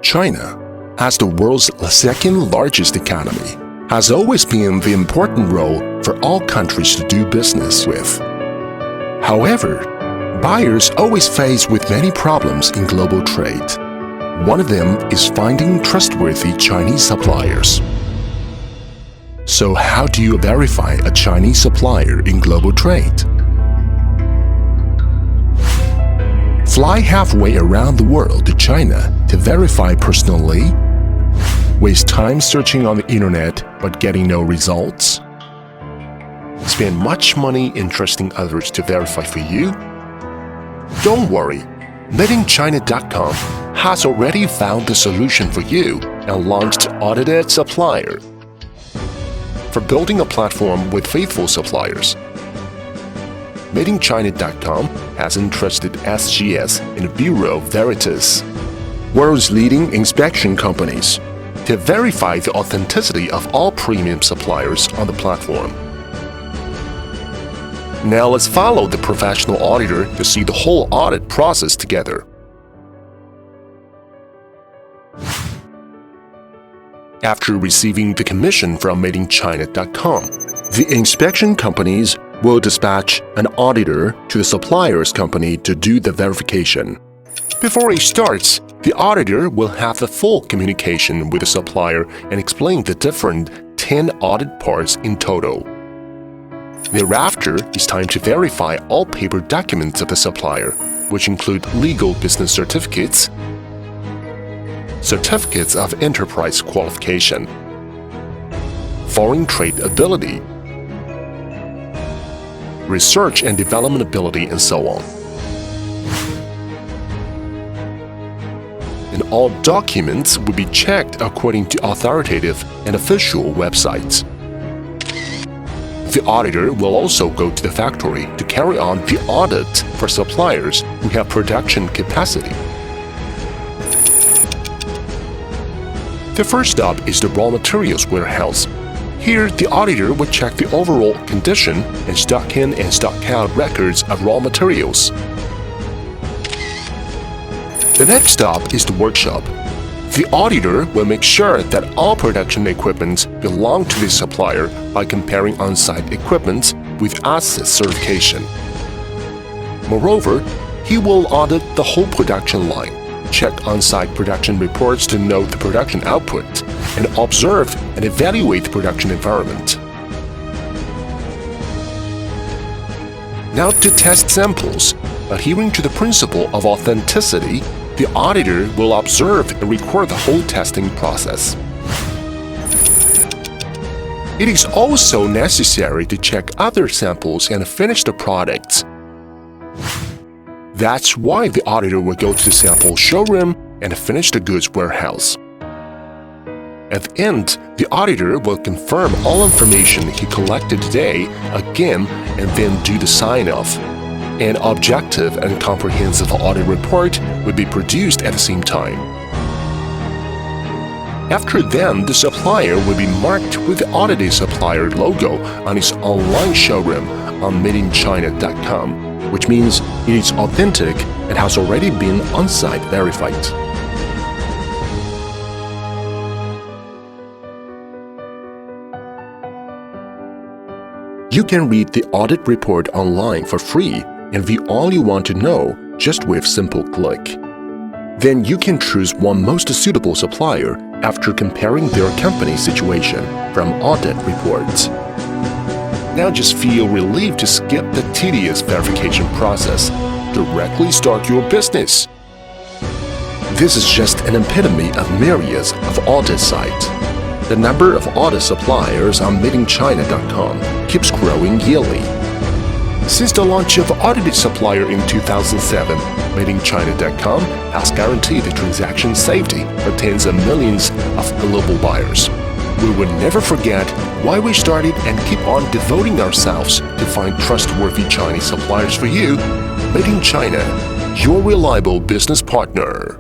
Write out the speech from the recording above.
China, as the world's second largest economy, has always been the important role for all countries to do business with. However, buyers always face with many problems in global trade. One of them is finding trustworthy Chinese suppliers. So how do you verify a Chinese supplier in global trade? Fly halfway around the world to China to verify personally? Waste time searching on the internet but getting no results? Spend much money entrusting others to verify for you? Don't worry, Made-in-China.com has already found the solution for you and launched Audited Supplier. For building a platform with faithful suppliers, Made-in-China.com has entrusted SGS and Bureau Veritas, world's leading inspection companies, to verify the authenticity of all premium suppliers on the platform. Now let's follow the professional auditor to see the whole audit process together. After receiving the commission from Made-in-China.com, the inspection companies will dispatch an auditor to the supplier's company to do the verification. Before he starts, the auditor will have the full communication with the supplier and explain the different 10 audit parts in total. Thereafter, it's time to verify all paper documents of the supplier, which include legal business certificates, certificates of enterprise qualification, foreign trade ability, research and development ability, and so on. And all documents will be checked according to authoritative and official websites. The auditor will also go to the factory to carry on the audit for suppliers who have production capacity. The first stop is the raw materials warehouse. Here, the auditor will check the overall condition and stock-in and stock-out records of raw materials. The next stop is the workshop. The auditor will make sure that all production equipment belong to the supplier by comparing on-site equipment with asset certification. Moreover, he will audit the whole production line, check on-site production reports to note the production output, and observe and evaluate the production environment. Now to test samples. Adhering to the principle of authenticity, the auditor will observe and record the whole testing process. It is also necessary to check other samples and finish the products. That's why the auditor will go to the sample showroom and finish the goods warehouse. At the end, the auditor will confirm all information he collected today again and then do the sign-off. An objective and comprehensive audit report will be produced at the same time. After then, the supplier will be marked with the Audited Supplier logo on its online showroom on Made-in-China.com, which means it is authentic and has already been on-site verified. You can read the audit report online for free and view all you want to know just with simple click. Then you can choose one most suitable supplier after comparing their company situation from audit reports. Now just feel relieved to skip the tedious verification process. Directly start your business. This is just an epitome of myriads of audit sites. The number of audit suppliers on Made-in-China.com keeps growing yearly. Since the launch of Audited Supplier in 2007, Made-in-China.com has guaranteed the transaction safety for tens of millions of global buyers. We will never forget why we started and keep on devoting ourselves to find trustworthy Chinese suppliers for you. Made-in-China, your reliable business partner.